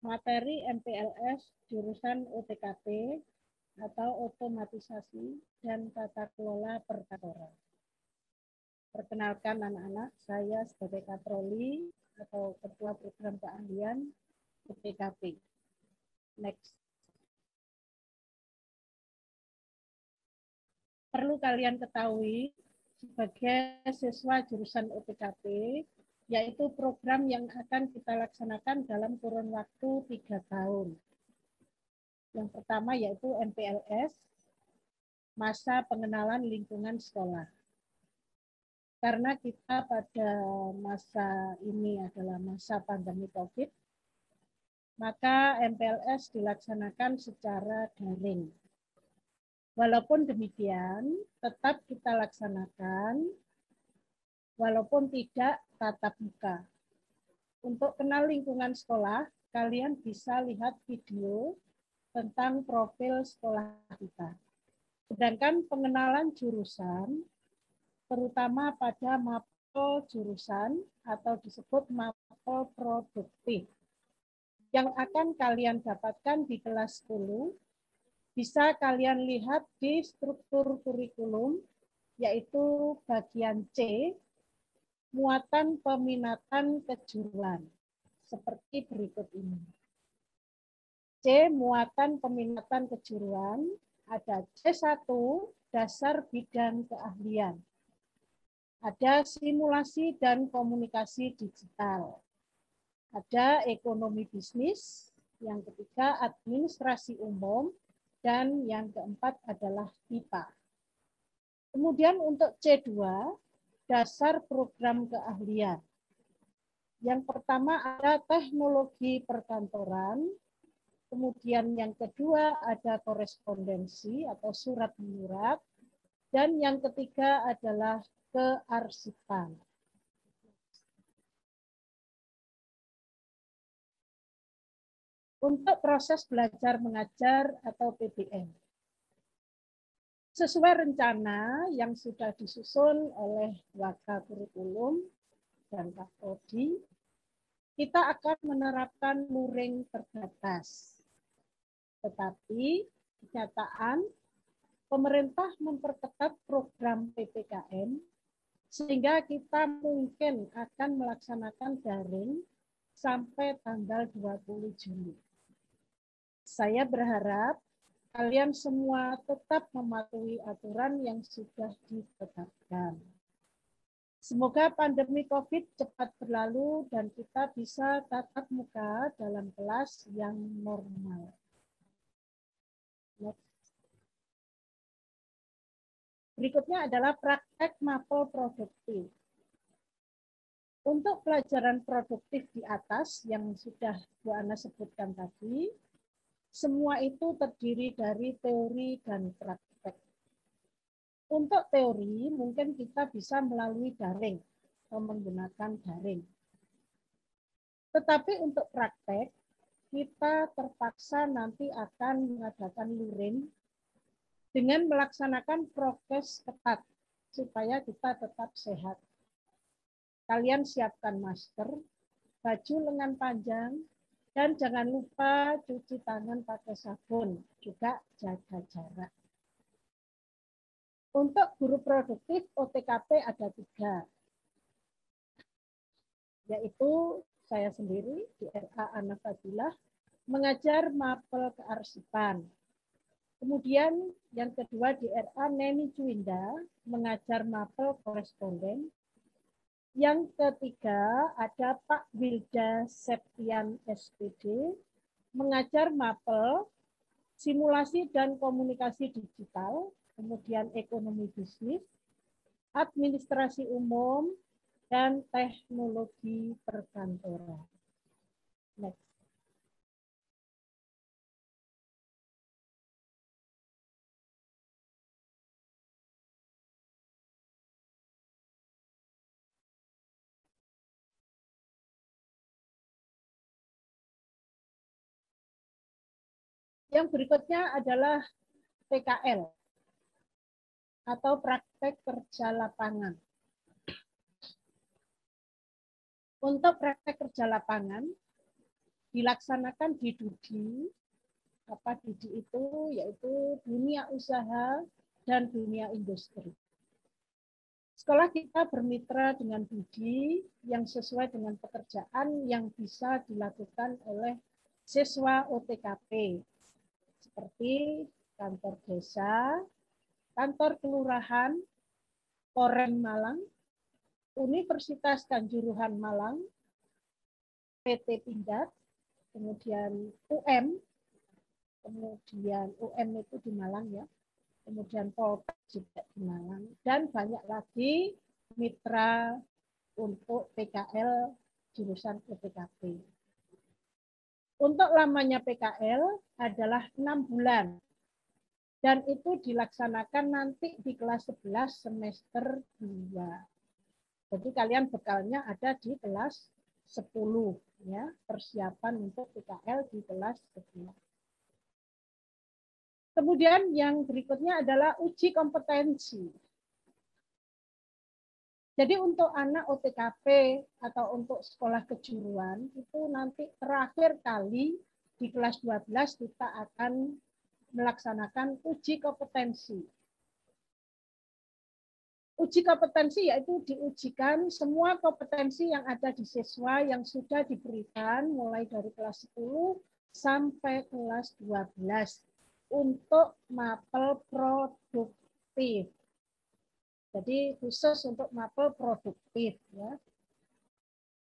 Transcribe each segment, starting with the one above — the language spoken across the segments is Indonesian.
materi MPLS jurusan OTKP atau otomatisasi dan tata kelola perkantoran. Perkenalkan anak-anak, saya sebagai kaproli atau ketua program keahlian OTKP. Next. Perlu kalian ketahui sebagai siswa jurusan OTKP, yaitu program yang akan kita laksanakan dalam kurun waktu 3 tahun. Yang pertama yaitu MPLS, masa pengenalan lingkungan sekolah. Karena kita pada masa ini adalah masa pandemi COVID, maka MPLS dilaksanakan secara daring. Walaupun demikian, tetap kita laksanakan walaupun tidak tatap muka. Untuk kenal lingkungan sekolah, kalian bisa lihat video tentang profil sekolah kita. Sedangkan pengenalan jurusan, terutama pada mapel jurusan atau disebut mapel produktif, yang akan kalian dapatkan di kelas 10, bisa kalian lihat di struktur kurikulum, yaitu bagian C, muatan peminatan kejuruan, seperti berikut ini. C, muatan peminatan kejuruan, ada C1, dasar bidang keahlian. Ada simulasi dan komunikasi digital. Ada ekonomi bisnis, yang ketiga administrasi umum, dan yang keempat adalah IPA. Kemudian untuk C2, dasar program keahlian. Yang pertama ada teknologi perkantoran, kemudian yang kedua ada korespondensi atau surat menyurat, dan yang ketiga adalah kearsipan. Untuk proses belajar mengajar atau PBM. Sesuai rencana yang sudah disusun oleh Waka Kurikulum dan Kapodi, kita akan menerapkan luring terbatas. Tetapi kenyataan pemerintah memperketat program PPKM sehingga kita mungkin akan melaksanakan daring sampai tanggal 20 Juli. Saya berharap kalian semua tetap mematuhi aturan yang sudah ditetapkan. Semoga pandemi COVID cepat berlalu dan kita bisa tatap muka dalam kelas yang normal. Next. Berikutnya adalah praktek mapel produktif. Untuk pelajaran produktif di atas yang sudah Bu Ana sebutkan tadi, semua itu terdiri dari teori dan praktek. Untuk teori, mungkin kita bisa melalui daring atau menggunakan daring. Tetapi untuk praktek, kita terpaksa nanti akan mengadakan luring dengan melaksanakan prokes ketat supaya kita tetap sehat. Kalian siapkan masker, baju lengan panjang, dan jangan lupa cuci tangan pakai sabun, juga jaga jarak. Untuk guru produktif OTKP ada 3, yaitu saya sendiri, DRA Ana Fadilah, mengajar mapel kearsipan. Kemudian yang kedua DRA Neni Cuinda, mengajar mapel koresponden. Yang ketiga ada Pak Wilda Septian SPD, mengajar mapel, simulasi dan komunikasi digital, kemudian ekonomi bisnis, administrasi umum, dan teknologi perkantoran. Next. Yang berikutnya adalah PKL atau praktek kerja lapangan. Untuk praktek kerja lapangan, dilaksanakan di DUDI. Apa DUDI itu? Yaitu dunia usaha dan dunia industri. Sekolah kita bermitra dengan DUDI yang sesuai dengan pekerjaan yang bisa dilakukan oleh siswa OTKP. Seperti kantor desa, kantor kelurahan, Polres Malang, Universitas Kanjuruhan Malang, PT Pindad, kemudian kemudian UM itu di Malang ya, kemudian Poltek juga di Malang, dan banyak lagi mitra untuk PKL jurusan OTKP. Untuk lamanya PKL adalah 6 bulan. Dan itu dilaksanakan nanti di kelas 11 semester 2. Jadi kalian bekalnya ada di kelas 10 ya, persiapan untuk PKL di kelas 11. Kemudian yang berikutnya adalah uji kompetensi. Jadi untuk anak OTKP atau untuk sekolah kejuruan itu nanti terakhir kali di kelas 12 kita akan melaksanakan uji kompetensi. Uji kompetensi yaitu diujikan semua kompetensi yang ada di siswa yang sudah diberikan mulai dari kelas 10 sampai kelas 12 untuk mapel produktif. Jadi khusus untuk mapel produktif ya.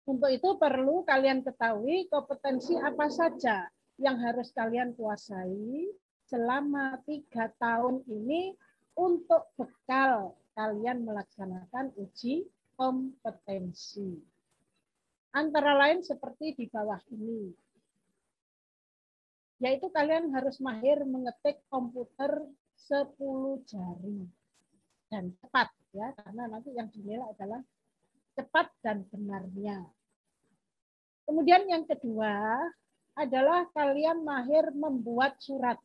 Untuk itu perlu kalian ketahui kompetensi apa saja yang harus kalian kuasai selama 3 tahun ini untuk bekal kalian melaksanakan uji kompetensi. Antara lain seperti di bawah ini. Yaitu kalian harus mahir mengetik komputer 10 jari. Dan cepat ya, karena nanti yang dinilai adalah cepat dan benarnya. Kemudian yang kedua adalah kalian mahir membuat surat.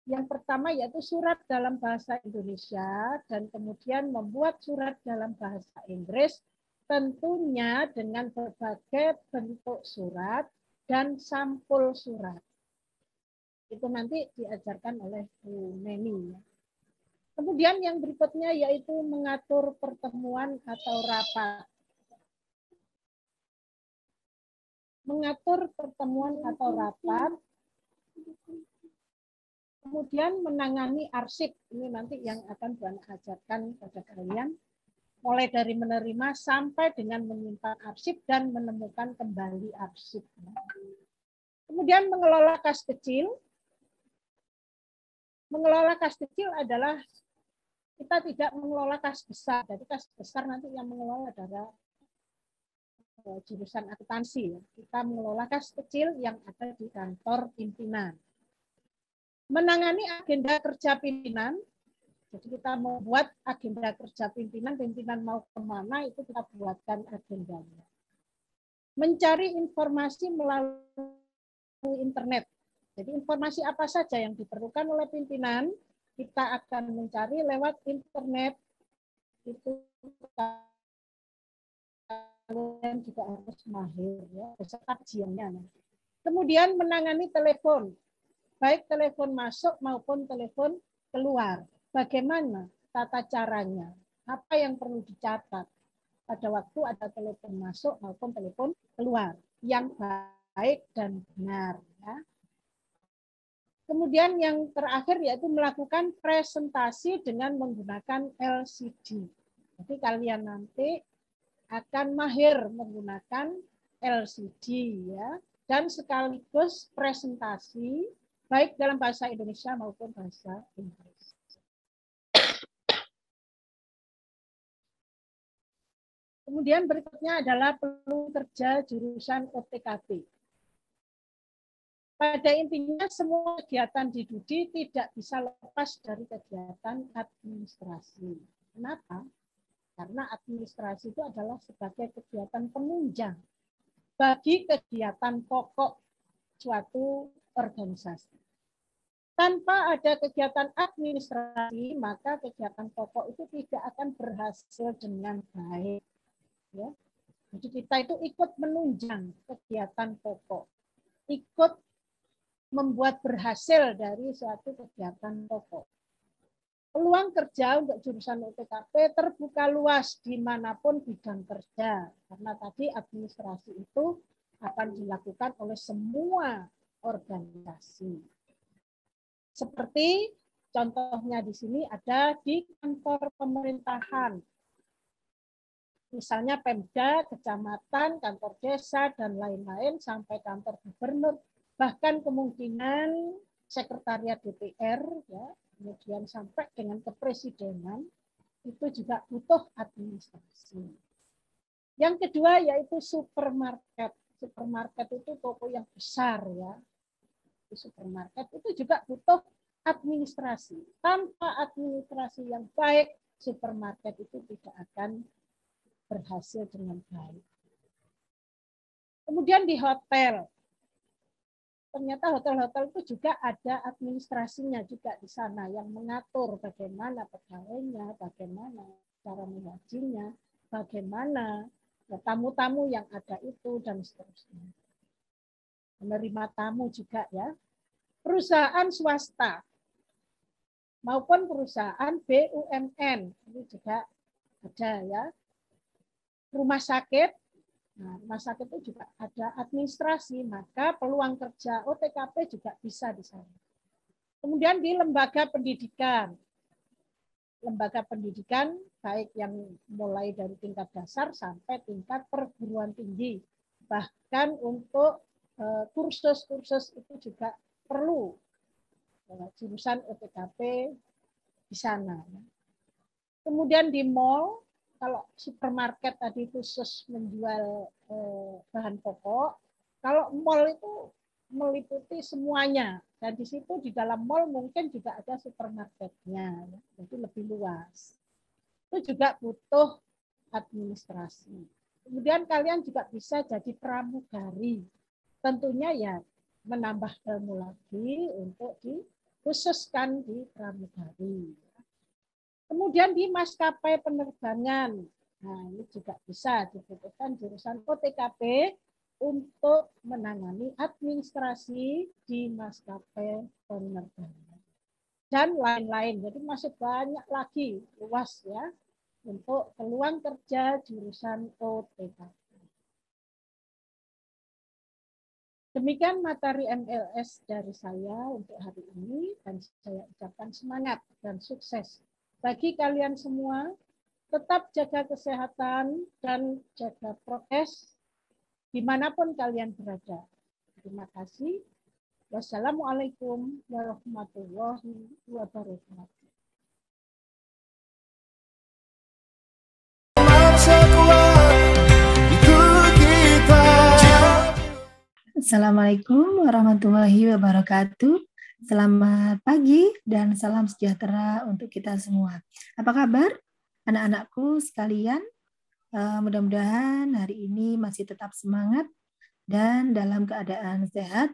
Yang pertama yaitu surat dalam bahasa Indonesia dan kemudian membuat surat dalam bahasa Inggris tentunya dengan berbagai bentuk surat dan sampul surat. Itu nanti diajarkan oleh Bu Neni. Kemudian yang berikutnya yaitu mengatur pertemuan atau rapat. Mengatur pertemuan atau rapat. Kemudian menangani arsip, ini nanti yang akan Tuhan ajarkan pada kalian, mulai dari menerima sampai dengan menyimpan arsip dan menemukan kembali arsip. Kemudian mengelola kas kecil. Mengelola kas kecil adalah kita tidak mengelola kas besar, jadi kas besar nanti yang mengelola adalah jurusan akuntansi. Kita mengelola kas kecil yang ada di kantor pimpinan. Menangani agenda kerja pimpinan, jadi kita membuat agenda kerja pimpinan, pimpinan mau kemana itu kita buatkan agendanya. Mencari informasi melalui internet, jadi informasi apa saja yang diperlukan oleh pimpinan, kita akan mencari lewat internet, itu kalian juga harus mahir, ya, beserta kajiannya. Kemudian menangani telepon, baik telepon masuk maupun telepon keluar. Bagaimana tata caranya? Apa yang perlu dicatat pada waktu ada telepon masuk maupun telepon keluar yang baik dan benar. Ya. Kemudian yang terakhir yaitu melakukan presentasi dengan menggunakan LCD. Jadi kalian nanti akan mahir menggunakan LCD ya, dan sekaligus presentasi baik dalam bahasa Indonesia maupun bahasa Inggris. Kemudian berikutnya adalah peluang kerja jurusan OTKP. Pada intinya semua kegiatan di DUDI tidak bisa lepas dari kegiatan administrasi. Kenapa? Karena administrasi itu adalah sebagai kegiatan penunjang bagi kegiatan pokok suatu organisasi. Tanpa ada kegiatan administrasi, maka kegiatan pokok itu tidak akan berhasil dengan baik. Ya. Jadi kita itu ikut menunjang kegiatan pokok, ikut membuat berhasil dari suatu kegiatan pokok. Peluang kerja untuk jurusan UTKP terbuka luas dimanapun bidang kerja, karena tadi administrasi itu akan dilakukan oleh semua organisasi. Seperti contohnya di sini ada di kantor pemerintahan, misalnya Pemda, kecamatan, kantor desa, dan lain-lain, sampai kantor gubernur, bahkan kemungkinan sekretariat DPR, ya, kemudian sampai dengan kepresidenan, itu juga butuh administrasi. Yang kedua yaitu supermarket. Supermarket itu toko yang besar, ya. Di supermarket itu juga butuh administrasi. Tanpa administrasi yang baik, supermarket itu tidak akan berhasil dengan baik. Kemudian di hotel, ternyata hotel-hotel itu juga ada administrasinya juga di sana yang mengatur bagaimana pegawainya, bagaimana cara menggajinya, bagaimana tamu-tamu yang ada itu, dan seterusnya. Menerima tamu juga, ya. Perusahaan swasta maupun perusahaan BUMN ini juga ada, ya. Rumah sakit, nah, rumah sakit itu juga ada administrasi, maka peluang kerja OTKP juga bisa di sana. Kemudian di lembaga pendidikan baik yang mulai dari tingkat dasar sampai tingkat perguruan tinggi, bahkan untuk kursus-kursus itu juga perlu jurusan OTKP di sana. Kemudian di mall, kalau supermarket tadi khusus menjual bahan pokok, kalau mall itu meliputi semuanya, dan di situ di dalam mall mungkin juga ada supermarketnya, jadi lebih luas. Itu juga butuh administrasi. Kemudian kalian juga bisa jadi pramugari, tentunya ya menambah ilmu lagi untuk dikhususkan di pramugari. Kemudian di maskapai penerbangan, nah ini juga bisa dibutuhkan jurusan OTKP untuk menangani administrasi di maskapai penerbangan dan lain-lain. Jadi masih banyak lagi luas, ya, untuk peluang kerja jurusan OTKP. Demikian materi MLS dari saya untuk hari ini, dan saya ucapkan semangat dan sukses bagi kalian semua. Tetap jaga kesehatan dan jaga prokes dimanapun kalian berada. Terima kasih. Wassalamualaikum warahmatullahi wabarakatuh. Assalamualaikum warahmatullahi wabarakatuh. Selamat pagi dan salam sejahtera untuk kita semua. Apa kabar anak-anakku sekalian? Mudah-mudahan hari ini masih tetap semangat dan dalam keadaan sehat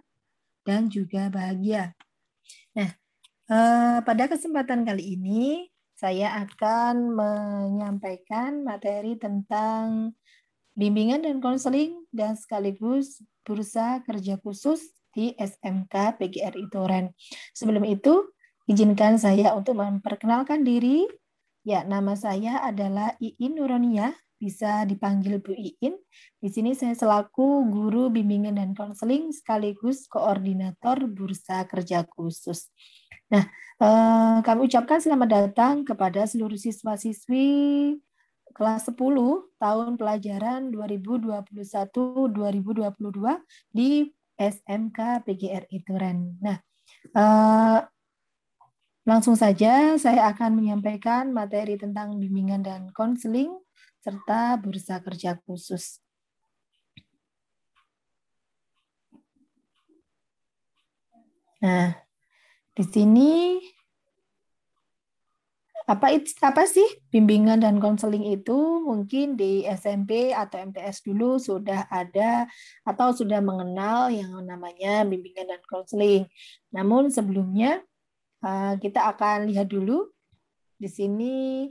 dan juga bahagia. Nah, pada kesempatan kali ini saya akan menyampaikan materi tentang bimbingan dan konseling dan sekaligus bursa kerja khusus di SMK PGRI Toren. Sebelum itu, izinkan saya untuk memperkenalkan diri. Ya, nama saya adalah Iin Nuroniah, bisa dipanggil Bu Iin. Di sini saya selaku guru bimbingan dan konseling sekaligus koordinator bursa kerja khusus. Nah, kami ucapkan selamat datang kepada seluruh siswa-siswi kelas 10 tahun pelajaran 2021-2022 di SMK PGRI Toren. Nah, langsung saja saya akan menyampaikan materi tentang bimbingan dan konseling serta bursa kerja khusus. Nah, di sini apa sih bimbingan dan konseling itu? Mungkin di SMP atau MTS dulu sudah ada atau sudah mengenal yang namanya bimbingan dan konseling. Namun sebelumnya kita akan lihat dulu di sini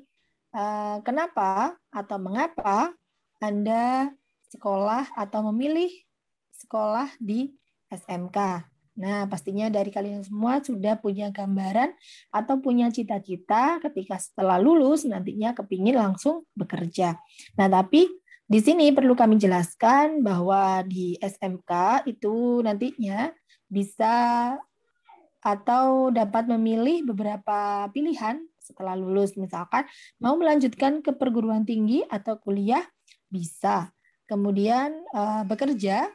kenapa atau mengapa Anda sekolah atau memilih sekolah di SMK. Nah, pastinya dari kalian semua sudah punya gambaran atau punya cita-cita ketika setelah lulus nantinya kepingin langsung bekerja. Nah, tapi di sini perlu kami jelaskan bahwa di SMK itu nantinya bisa atau dapat memilih beberapa pilihan setelah lulus. Misalkan mau melanjutkan ke perguruan tinggi atau kuliah, bisa. Kemudian bekerja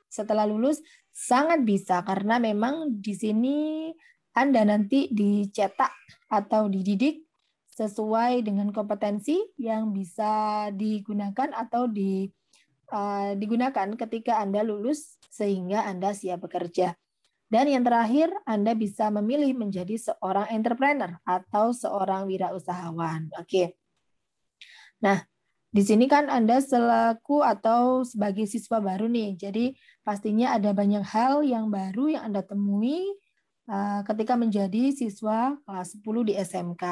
setelah lulus sangat bisa, karena memang di sini Anda nanti dicetak atau dididik sesuai dengan kompetensi yang bisa digunakan atau digunakan ketika Anda lulus sehingga Anda siap bekerja. Dan yang terakhir, Anda bisa memilih menjadi seorang entrepreneur atau seorang wirausahawan. Oke. Nah, di sini kan Anda selaku atau sebagai siswa baru nih. Jadi pastinya ada banyak hal yang baru yang Anda temui ketika menjadi siswa kelas 10 di SMK.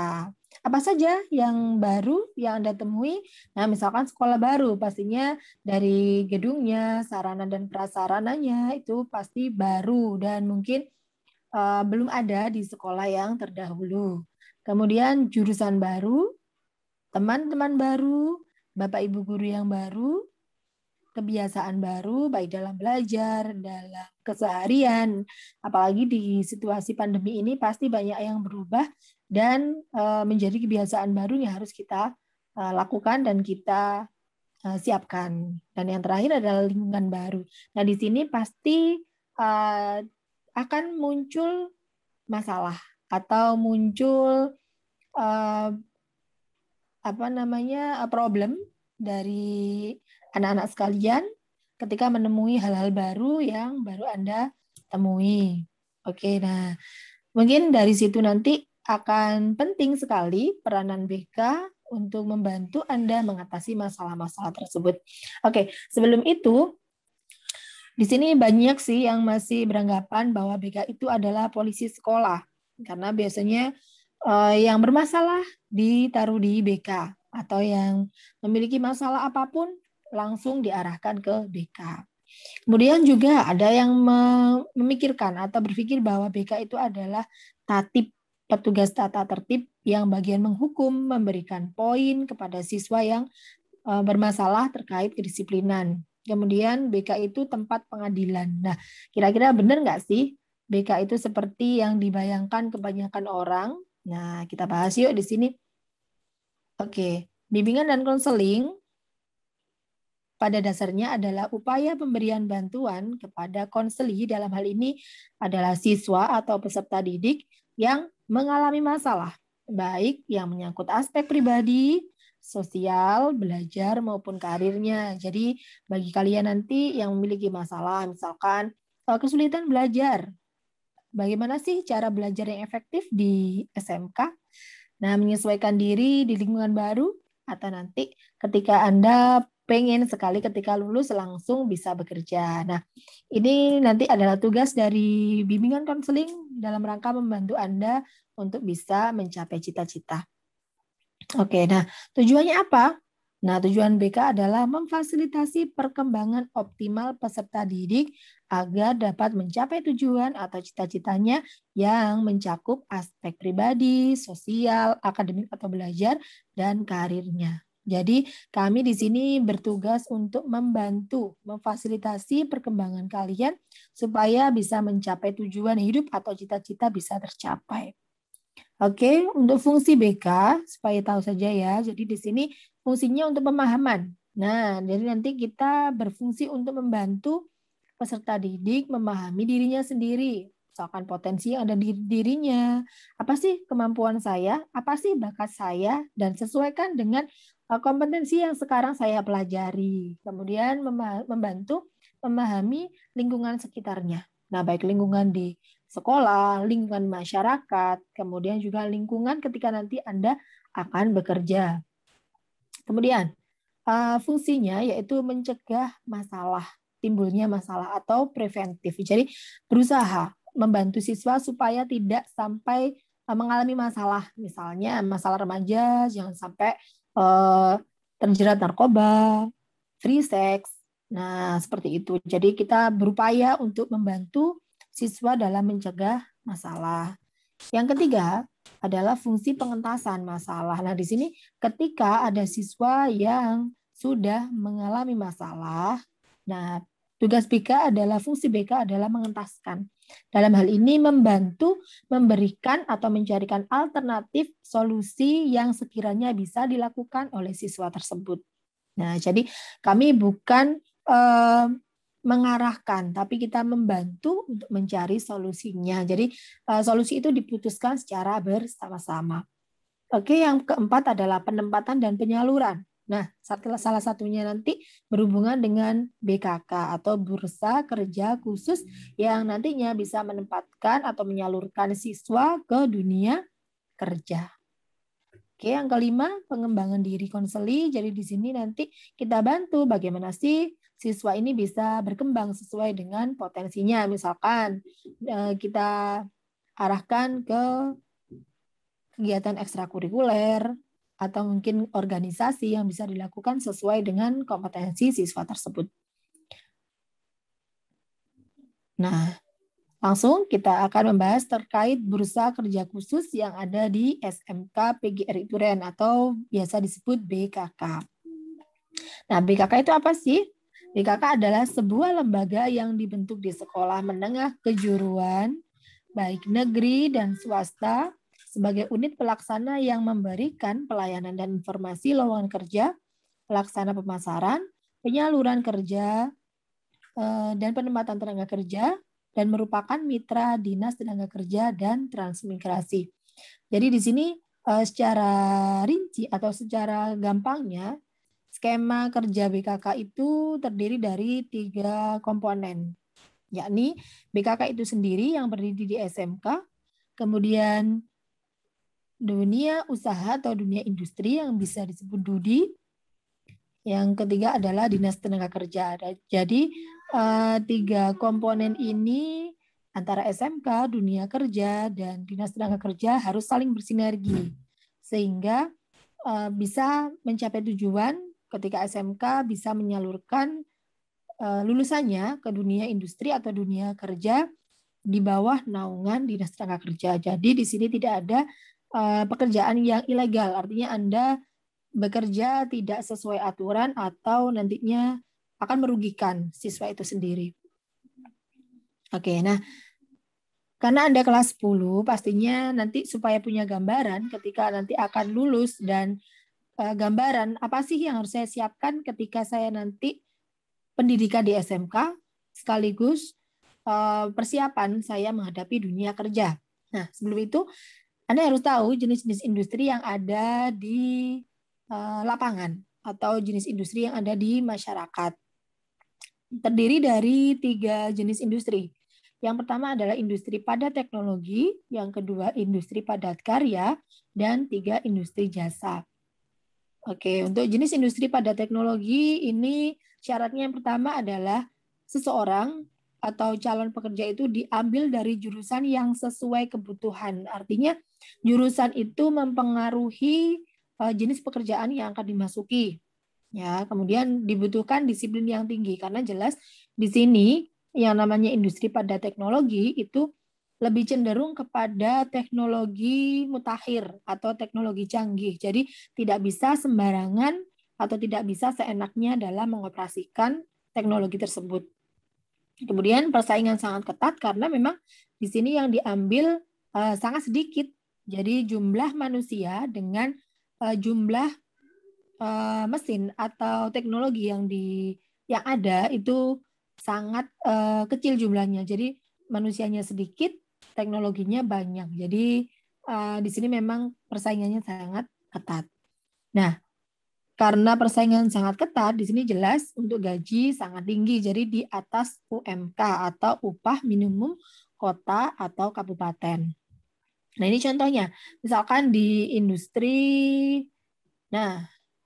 Apa saja yang baru yang Anda temui? Nah, misalkan sekolah baru, pastinya dari gedungnya, sarana dan prasarananya itu pasti baru dan mungkin belum ada di sekolah yang terdahulu. Kemudian jurusan baru, teman-teman baru, Bapak Ibu guru yang baru, kebiasaan baru baik dalam belajar, dalam keseharian, apalagi di situasi pandemi ini pasti banyak yang berubah dan menjadi kebiasaan baru yang harus kita lakukan dan kita siapkan. Dan yang terakhir adalah lingkungan baru. Nah, di sini pasti akan muncul masalah atau muncul problem dari anak-anak sekalian ketika menemui hal-hal baru yang baru Anda temui. Oke, nah mungkin dari situ nanti akan penting sekali peranan BK untuk membantu Anda mengatasi masalah-masalah tersebut. Oke, sebelum itu di sini banyak sih yang masih beranggapan bahwa BK itu adalah polisi sekolah, karena biasanya yang bermasalah ditaruh di BK atau yang memiliki masalah apapun langsung diarahkan ke BK. Kemudian juga ada yang memikirkan atau berpikir bahwa BK itu adalah tatib, petugas tata tertib yang bagian menghukum, memberikan poin kepada siswa yang bermasalah terkait kedisiplinan. Kemudian BK itu tempat pengadilan. Nah, kira-kira benar nggak sih BK itu seperti yang dibayangkan kebanyakan orang? Nah, kita bahas yuk di sini. Oke, bimbingan dan konseling pada dasarnya adalah upaya pemberian bantuan kepada konseli, dalam hal ini adalah siswa atau peserta didik yang mengalami masalah, baik yang menyangkut aspek pribadi, sosial, belajar, maupun karirnya. Jadi bagi kalian nanti yang memiliki masalah, misalkan kesulitan belajar, bagaimana sih cara belajar yang efektif di SMK? Nah, menyesuaikan diri di lingkungan baru, atau nanti ketika Anda pengen sekali ketika lulus langsung bisa bekerja. Nah, ini nanti adalah tugas dari bimbingan konseling dalam rangka membantu Anda untuk bisa mencapai cita-cita. Oke, nah tujuannya apa? Nah, tujuan BK adalah memfasilitasi perkembangan optimal peserta didik agar dapat mencapai tujuan atau cita-citanya yang mencakup aspek pribadi, sosial, akademik atau belajar, dan karirnya. Jadi, kami di sini bertugas untuk membantu, memfasilitasi perkembangan kalian supaya bisa mencapai tujuan hidup atau cita-cita bisa tercapai. Oke, untuk fungsi BK, supaya tahu saja ya, jadi di sini fungsinya untuk pemahaman. Nah, jadi nanti kita berfungsi untuk membantu peserta didik memahami dirinya sendiri. Misalkan potensi yang ada di dirinya, apa sih kemampuan saya, apa sih bakat saya, dan sesuaikan dengan kompetensi yang sekarang saya pelajari. Kemudian membantu memahami lingkungan sekitarnya. Nah, baik lingkungan di sekolah, lingkungan masyarakat, kemudian juga lingkungan ketika nanti Anda akan bekerja. Kemudian, fungsinya yaitu mencegah masalah, timbulnya masalah atau preventif. Jadi, berusaha membantu siswa supaya tidak sampai mengalami masalah. Misalnya, masalah remaja, jangan sampai terjerat narkoba, free sex, Nah, seperti itu. Jadi kita berupaya untuk membantu siswa dalam mencegah masalah. Yang ketiga adalah fungsi pengentasan masalah. Nah, di sini ketika ada siswa yang sudah mengalami masalah, nah tugas BK adalah fungsi BK adalah mengentaskan. Dalam hal ini membantu memberikan atau mencarikan alternatif solusi yang sekiranya bisa dilakukan oleh siswa tersebut. Nah, jadi kami bukan mengarahkan, tapi kita membantu untuk mencari solusinya. Jadi solusi itu diputuskan secara bersama-sama. Oke, yang keempat adalah penempatan dan penyaluran. Nah, salah satunya nanti berhubungan dengan BKK atau Bursa Kerja Khusus yang nantinya bisa menempatkan atau menyalurkan siswa ke dunia kerja. Oke, yang kelima, pengembangan diri konseli. Jadi di sini nanti kita bantu bagaimana sih siswa ini bisa berkembang sesuai dengan potensinya. Misalkan kita arahkan ke kegiatan ekstrakurikuler atau mungkin organisasi yang bisa dilakukan sesuai dengan kompetensi siswa tersebut. Nah, langsung kita akan membahas terkait bursa kerja khusus yang ada di SMK PGRI Duren atau biasa disebut BKK. Nah, BKK itu apa sih? BKK adalah sebuah lembaga yang dibentuk di sekolah menengah kejuruan, baik negeri dan swasta, sebagai unit pelaksana yang memberikan pelayanan dan informasi lowongan kerja, pelaksana pemasaran, penyaluran kerja, dan penempatan tenaga kerja, dan merupakan mitra Dinas Tenaga Kerja dan Transmigrasi. Jadi di sini secara rinci atau secara gampangnya, skema kerja BKK itu terdiri dari 3 komponen, yakni BKK itu sendiri yang berdiri di SMK, kemudian dunia usaha atau dunia industri yang bisa disebut DUDI, yang ketiga adalah Dinas Tenaga Kerja. Jadi 3 komponen ini antara SMK, dunia kerja, dan Dinas Tenaga Kerja harus saling bersinergi sehingga bisa mencapai tujuan ketika SMK bisa menyalurkan lulusannya ke dunia industri atau dunia kerja di bawah naungan Dinas Tenaga Kerja. Jadi di sini tidak ada pekerjaan yang ilegal, artinya Anda bekerja tidak sesuai aturan atau nantinya akan merugikan siswa itu sendiri. Oke, nah karena Anda kelas 10, pastinya nanti supaya punya gambaran ketika nanti akan lulus dan gambaran apa sih yang harus saya siapkan ketika saya nanti pendidikan di SMK, sekaligus persiapan saya menghadapi dunia kerja. Nah, sebelum itu Anda harus tahu jenis-jenis industri yang ada di lapangan atau jenis industri yang ada di masyarakat. Terdiri dari 3 jenis industri. Yang pertama adalah industri padat teknologi, yang kedua industri padat karya, dan 3 industri jasa. Oke, untuk jenis industri padat teknologi ini syaratnya yang pertama adalah seseorang atau calon pekerja itu diambil dari jurusan yang sesuai kebutuhan. Artinya jurusan itu mempengaruhi jenis pekerjaan yang akan dimasuki. Ya, kemudian dibutuhkan disiplin yang tinggi karena jelas di sini yang namanya industri padat teknologi itu lebih cenderung kepada teknologi mutakhir atau teknologi canggih. Jadi tidak bisa sembarangan atau tidak bisa seenaknya dalam mengoperasikan teknologi tersebut. Kemudian persaingan sangat ketat karena memang di sini yang diambil sangat sedikit. Jadi jumlah manusia dengan jumlah mesin atau teknologi yang ada itu sangat kecil jumlahnya. Jadi manusianya sedikit, teknologinya banyak. Jadi di sini memang persaingannya sangat ketat. Nah, karena persaingan sangat ketat, di sini jelas untuk gaji sangat tinggi. Jadi di atas UMK atau upah minimum kota atau kabupaten. Nah, ini contohnya. Misalkan di industri,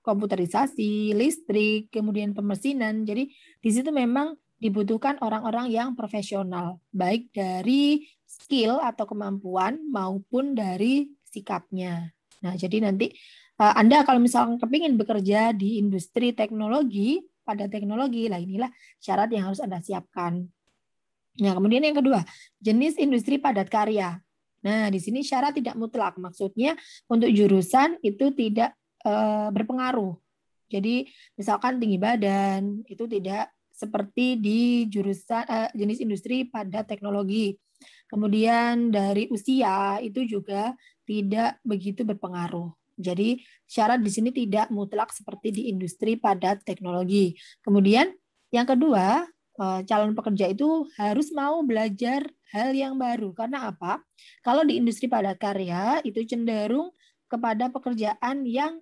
komputerisasi, listrik, kemudian pemesinan. Jadi di situ memang dibutuhkan orang-orang yang profesional, baik dari skill atau kemampuan maupun dari sikapnya. Nah, jadi nanti Anda kalau misalnya kepingin bekerja di industri teknologi, pada teknologi. Lah inilah syarat yang harus Anda siapkan. Nah, kemudian yang kedua, jenis industri padat karya. Nah, di sini syarat tidak mutlak. Maksudnya untuk jurusan itu tidak berpengaruh. Jadi, misalkan tinggi badan itu tidak seperti di jurusan jenis industri padat teknologi. Kemudian dari usia itu juga tidak begitu berpengaruh. Jadi syarat di sini tidak mutlak seperti di industri padat teknologi. Kemudian yang kedua, calon pekerja itu harus mau belajar hal yang baru. Karena apa? Kalau di industri padat karya itu cenderung kepada pekerjaan yang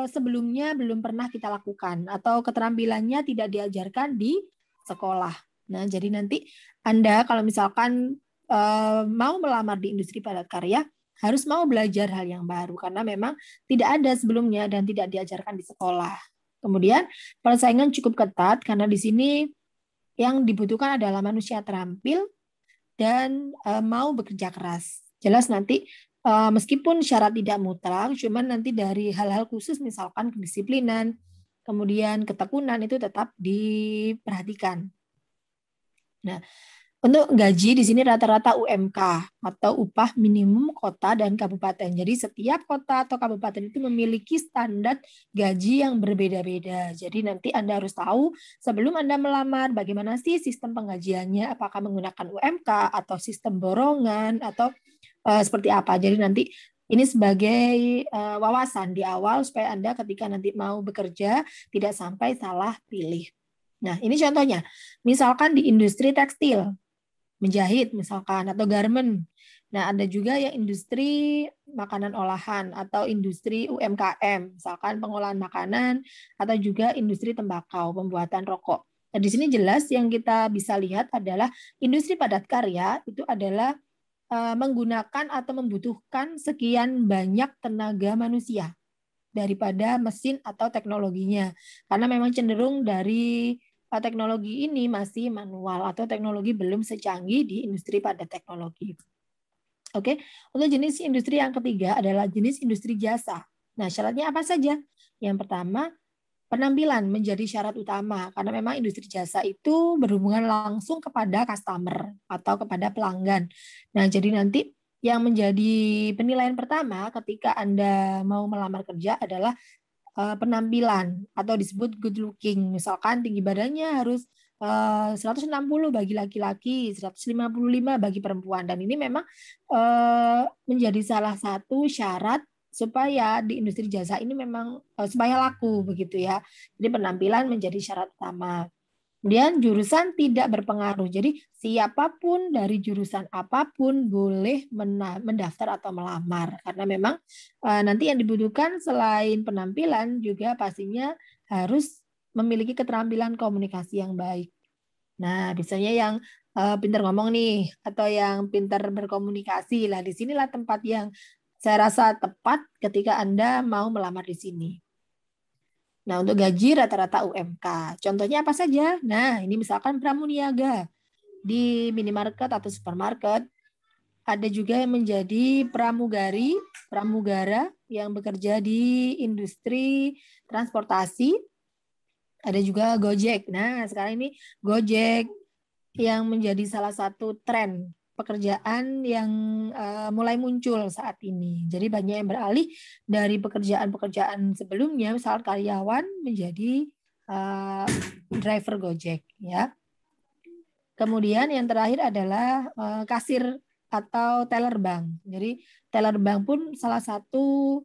sebelumnya belum pernah kita lakukan atau keterampilannya tidak diajarkan di sekolah. Nah, jadi nanti Anda kalau misalkan mau melamar di industri padat karya harus mau belajar hal yang baru karena memang tidak ada sebelumnya dan tidak diajarkan di sekolah. Kemudian persaingan cukup ketat karena di sini yang dibutuhkan adalah manusia terampil dan mau bekerja keras. Jelas nanti meskipun syarat tidak mutlak, cuman nanti dari hal-hal khusus misalkan kedisiplinan, kemudian ketekunan itu tetap diperhatikan. Nah, untuk gaji di sini rata-rata UMK atau upah minimum kota dan kabupaten. Jadi setiap kota atau kabupaten itu memiliki standar gaji yang berbeda-beda. Jadi nanti Anda harus tahu sebelum Anda melamar bagaimana sih sistem penggajiannya, apakah menggunakan UMK atau sistem borongan atau seperti apa. Jadi nanti ini sebagai wawasan di awal supaya Anda ketika nanti mau bekerja tidak sampai salah pilih. Nah, ini contohnya. Misalkan di industri tekstil, menjahit misalkan atau garment. Nah, ada juga yang industri makanan olahan atau industri UMKM, misalkan pengolahan makanan atau juga industri tembakau, pembuatan rokok. Nah, di sini jelas yang kita bisa lihat adalah industri padat karya itu adalah menggunakan atau membutuhkan sekian banyak tenaga manusia daripada mesin atau teknologinya. Karena memang cenderung dari teknologi ini masih manual atau teknologi belum secanggih di industri padat teknologi. Oke, untuk jenis industri yang ketiga adalah jenis industri jasa. Nah, syaratnya apa saja? Yang pertama, penampilan menjadi syarat utama karena memang industri jasa itu berhubungan langsung kepada customer atau kepada pelanggan. Nah, jadi nanti yang menjadi penilaian pertama ketika Anda mau melamar kerja adalah penampilan atau disebut good looking. Misalkan tinggi badannya harus 160 bagi laki-laki, 155 bagi perempuan. Dan ini memang menjadi salah satu syarat supaya di industri jasa ini memang supaya laku begitu ya. Jadi penampilan menjadi syarat utama. Kemudian jurusan tidak berpengaruh. Jadi siapapun dari jurusan apapun boleh mendaftar atau melamar. Karena memang nanti yang dibutuhkan selain penampilan juga pastinya harus memiliki keterampilan komunikasi yang baik. Nah, biasanya yang pintar ngomong nih atau yang pintar berkomunikasi lah, di sinilah tempat yang saya rasa tepat ketika Anda mau melamar di sini. Nah, untuk gaji rata-rata UMK. Contohnya apa saja? Nah, ini misalkan pramuniaga di minimarket atau supermarket. Ada juga yang menjadi pramugari, pramugara yang bekerja di industri transportasi. Ada juga Gojek. Nah, sekarang ini Gojek yang menjadi salah satu tren pekerjaan yang mulai muncul saat ini. Jadi banyak yang beralih dari pekerjaan-pekerjaan sebelumnya, misal karyawan menjadi driver Gojek, ya. Kemudian yang terakhir adalah kasir atau teller bank. Jadi teller bank pun salah satu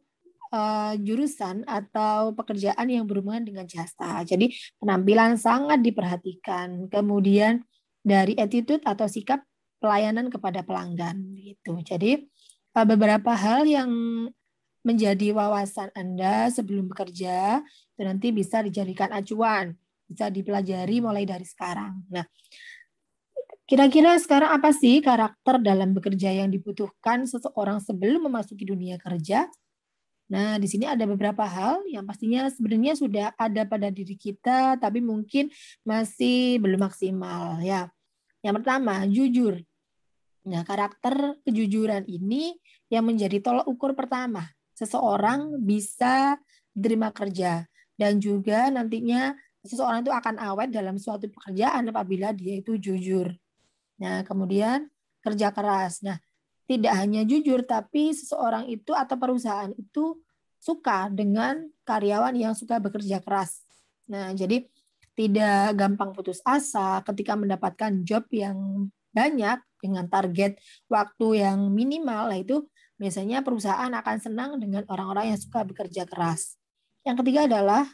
jurusan atau pekerjaan yang berhubungan dengan jasa. Jadi penampilan sangat diperhatikan. Kemudian dari attitude atau sikap pelayanan kepada pelanggan gitu. Jadi beberapa hal yang menjadi wawasan Anda sebelum bekerja itu nanti bisa dijadikan acuan, bisa dipelajari mulai dari sekarang. Nah, kira-kira sekarang apa sih karakter dalam bekerja yang dibutuhkan seseorang sebelum memasuki dunia kerja? Nah, di sini ada beberapa hal yang pastinya sebenarnya sudah ada pada diri kita, tapi mungkin masih belum maksimal ya. Yang pertama, jujur. Nah, karakter kejujuran ini yang menjadi tolak ukur pertama. Seseorang bisa diterima kerja dan juga nantinya seseorang itu akan awet dalam suatu pekerjaan apabila dia itu jujur. Nah, kemudian kerja keras. Nah, tidak hanya jujur, tapi seseorang itu atau perusahaan itu suka dengan karyawan yang suka bekerja keras. Nah, jadi tidak gampang putus asa ketika mendapatkan job yang banyak dengan target waktu yang minimal, itu biasanya perusahaan akan senang dengan orang-orang yang suka bekerja keras. Yang ketiga adalah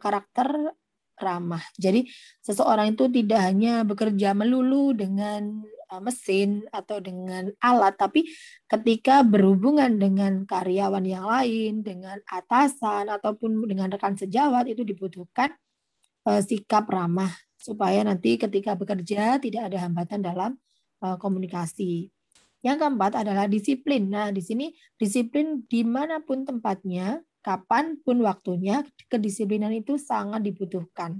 karakter ramah. Jadi seseorang itu tidak hanya bekerja melulu dengan mesin atau dengan alat, tapi ketika berhubungan dengan karyawan yang lain, dengan atasan ataupun dengan rekan sejawat, itu dibutuhkan sikap ramah supaya nanti ketika bekerja tidak ada hambatan dalam komunikasi. Yang keempat adalah disiplin. Nah, di sini disiplin dimanapun tempatnya, kapanpun waktunya, kedisiplinan itu sangat dibutuhkan.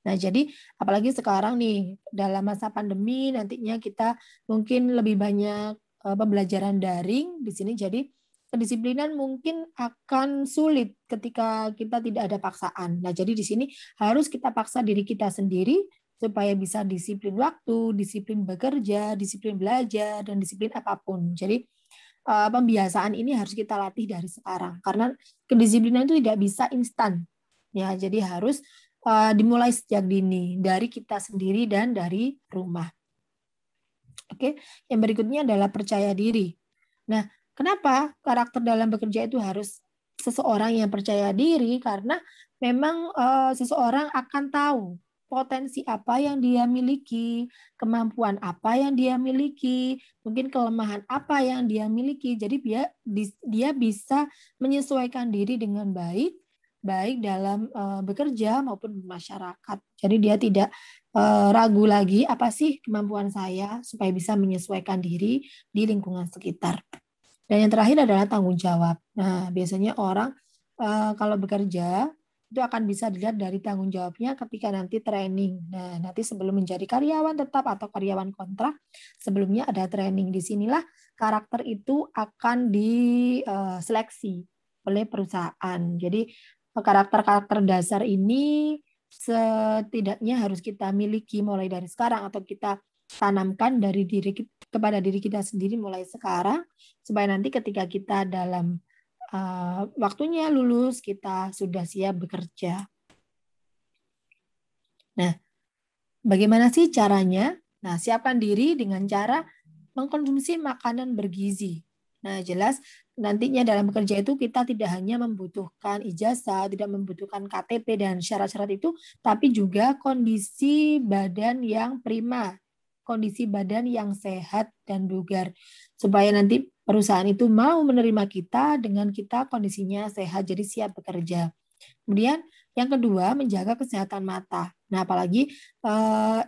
Nah, jadi apalagi sekarang nih, dalam masa pandemi, nantinya kita mungkin lebih banyak pembelajaran daring di sini, jadi kedisiplinan mungkin akan sulit ketika kita tidak ada paksaan. Nah, jadi di sini harus kita paksa diri kita sendiri supaya bisa disiplin waktu, disiplin bekerja, disiplin belajar, dan disiplin apapun. Jadi pembiasaan ini harus kita latih dari sekarang, karena kedisiplinan itu tidak bisa instan. Ya, jadi harus dimulai sejak dini dari kita sendiri dan dari rumah. Oke, yang berikutnya adalah percaya diri. Nah, kenapa karakter dalam bekerja itu harus seseorang yang percaya diri? Karena memang seseorang akan tahu potensi apa yang dia miliki, kemampuan apa yang dia miliki, mungkin kelemahan apa yang dia miliki. Jadi dia bisa menyesuaikan diri dengan baik dalam bekerja maupun masyarakat. Jadi dia tidak ragu lagi apa sih kemampuan saya supaya bisa menyesuaikan diri di lingkungan sekitar. Dan yang terakhir adalah tanggung jawab. Nah, biasanya orang kalau bekerja itu akan bisa dilihat dari tanggung jawabnya ketika nanti training. Nah, nanti sebelum menjadi karyawan tetap atau karyawan kontrak, sebelumnya ada training. Di sinilah karakter itu akan diseleksi oleh perusahaan. Jadi karakter-karakter dasar ini setidaknya harus kita miliki mulai dari sekarang atau kita tanamkan dari kepada diri kita sendiri mulai sekarang supaya nanti ketika kita dalam waktunya lulus kita sudah siap bekerja. Nah, bagaimana sih caranya? Nah, siapkan diri dengan cara mengkonsumsi makanan bergizi. Nah, jelas nantinya dalam bekerja itu kita tidak hanya membutuhkan ijazah, tidak membutuhkan KTP dan syarat-syarat itu, tapi juga kondisi badan yang prima, kondisi badan yang sehat dan bugar, supaya nanti perusahaan itu mau menerima kita dengan kita kondisinya sehat, jadi siap bekerja. Kemudian yang kedua, menjaga kesehatan mata. Nah, apalagi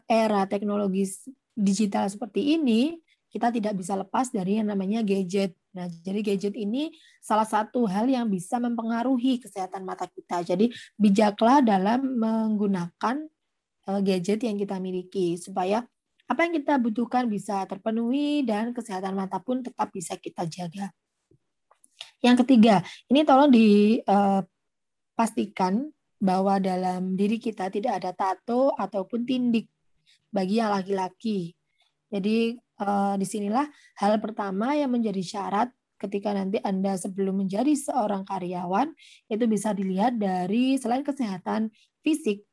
era teknologi digital seperti ini, kita tidak bisa lepas dari yang namanya gadget. Nah, jadi gadget ini salah satu hal yang bisa mempengaruhi kesehatan mata kita. Jadi bijaklah dalam menggunakan gadget yang kita miliki supaya apa yang kita butuhkan bisa terpenuhi dan kesehatan mata pun tetap bisa kita jaga. Yang ketiga, ini tolong dipastikan bahwa dalam diri kita tidak ada tato ataupun tindik bagi yang laki-laki. Jadi disinilah hal pertama yang menjadi syarat ketika nanti Anda sebelum menjadi seorang karyawan, itu bisa dilihat dari selain kesehatan fisik,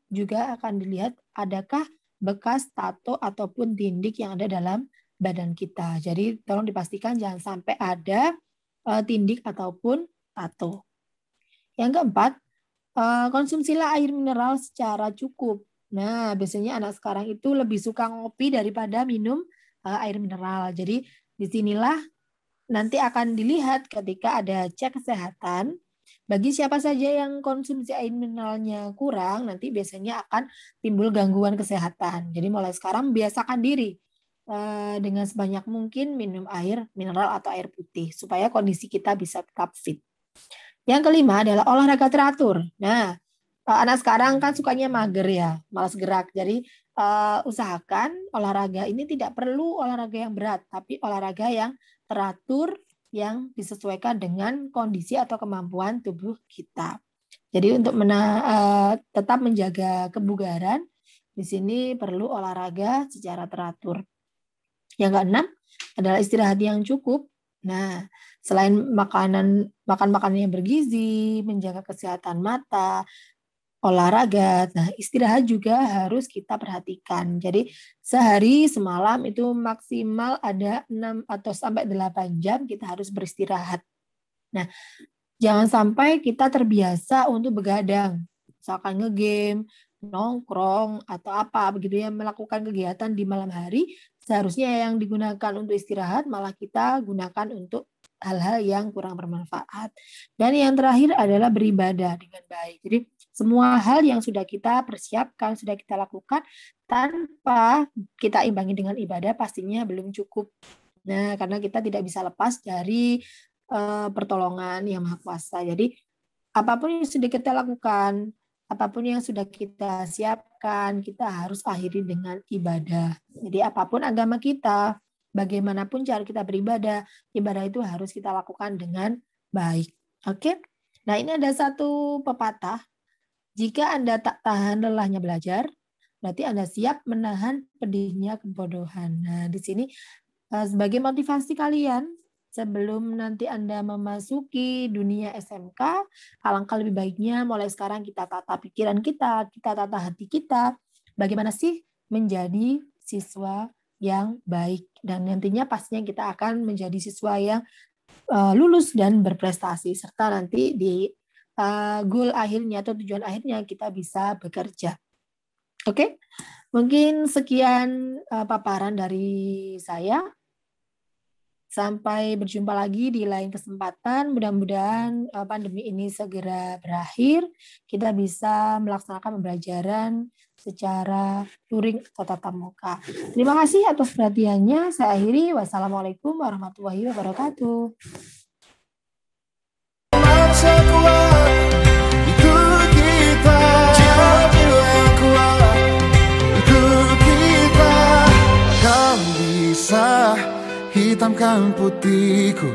juga akan dilihat adakah bekas tato ataupun tindik yang ada dalam badan kita. Jadi tolong dipastikan jangan sampai ada tindik ataupun tato. Yang keempat, konsumsilah air mineral secara cukup. Nah, biasanya anak sekarang itu lebih suka ngopi daripada minum air mineral. Jadi disinilah nanti akan dilihat ketika ada cek kesehatan. Bagi siapa saja yang konsumsi air mineralnya kurang, nanti biasanya akan timbul gangguan kesehatan. Jadi mulai sekarang biasakan diri dengan sebanyak mungkin minum air mineral atau air putih supaya kondisi kita bisa tetap fit. Yang kelima adalah olahraga teratur. Nah, anak sekarang kan sukanya mager ya, malas gerak. Jadi usahakan olahraga ini tidak perlu olahraga yang berat, tapi olahraga yang teratur yang disesuaikan dengan kondisi atau kemampuan tubuh kita. Jadi untuk tetap menjaga kebugaran, di sini perlu olahraga secara teratur. Yang keenam adalah istirahat yang cukup. Nah, selain makan makanan yang bergizi, menjaga kesehatan mata, olahraga, nah istirahat juga harus kita perhatikan. Jadi sehari semalam itu maksimal ada 6 atau sampai 8 jam kita harus beristirahat. Nah, jangan sampai kita terbiasa untuk begadang, misalkan ngegame, nongkrong, atau apa begitu ya, melakukan kegiatan di malam hari, seharusnya yang digunakan untuk istirahat malah kita gunakan untuk hal-hal yang kurang bermanfaat. Dan yang terakhir adalah beribadah dengan baik. Jadi semua hal yang sudah kita persiapkan, sudah kita lakukan, tanpa kita imbangi dengan ibadah pastinya belum cukup. Nah, karena kita tidak bisa lepas dari pertolongan Yang Maha Kuasa. Jadi apapun yang sudah kita lakukan, apapun yang sudah kita siapkan, kita harus akhiri dengan ibadah. Jadi apapun agama kita, bagaimanapun cara kita beribadah, ibadah itu harus kita lakukan dengan baik. Oke? Nah, ini ada satu pepatah. Jika Anda tak tahan lelahnya belajar, berarti Anda siap menahan pedihnya kebodohan. Nah, di sini sebagai motivasi kalian, sebelum nanti Anda memasuki dunia SMK, alangkah lebih baiknya mulai sekarang kita tata pikiran kita tata hati kita, bagaimana sih menjadi siswa yang baik. Dan nantinya pastinya kita akan menjadi siswa yang lulus dan berprestasi, serta nanti di goal akhirnya atau tujuan akhirnya kita bisa bekerja. Oke, mungkin sekian paparan dari saya. Sampai berjumpa lagi di lain kesempatan. Mudah-mudahan pandemi ini segera berakhir. Kita bisa melaksanakan pembelajaran secara luring atau tatap muka. Terima kasih atas perhatiannya. Saya akhiri. Wassalamualaikum warahmatullahi wabarakatuh. Hitamkan putihku,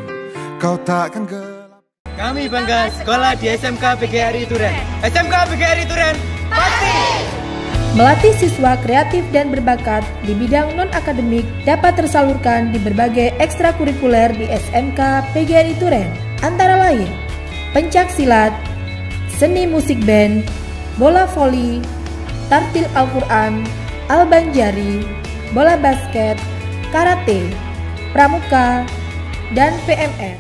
kau takkan gelap. Kami bangga sekolah di SMK PGRI Turen. SMK PGRI Turen pasti! Melatih siswa kreatif dan berbakat di bidang non-akademik dapat tersalurkan di berbagai ekstrakurikuler di SMK PGRI Turen. Antara lain, pencak silat, seni musik band, bola voli, tartil Al-Quran, albanjari, bola basket, karate, pramuka, dan PMR.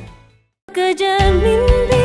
Kejar mimpi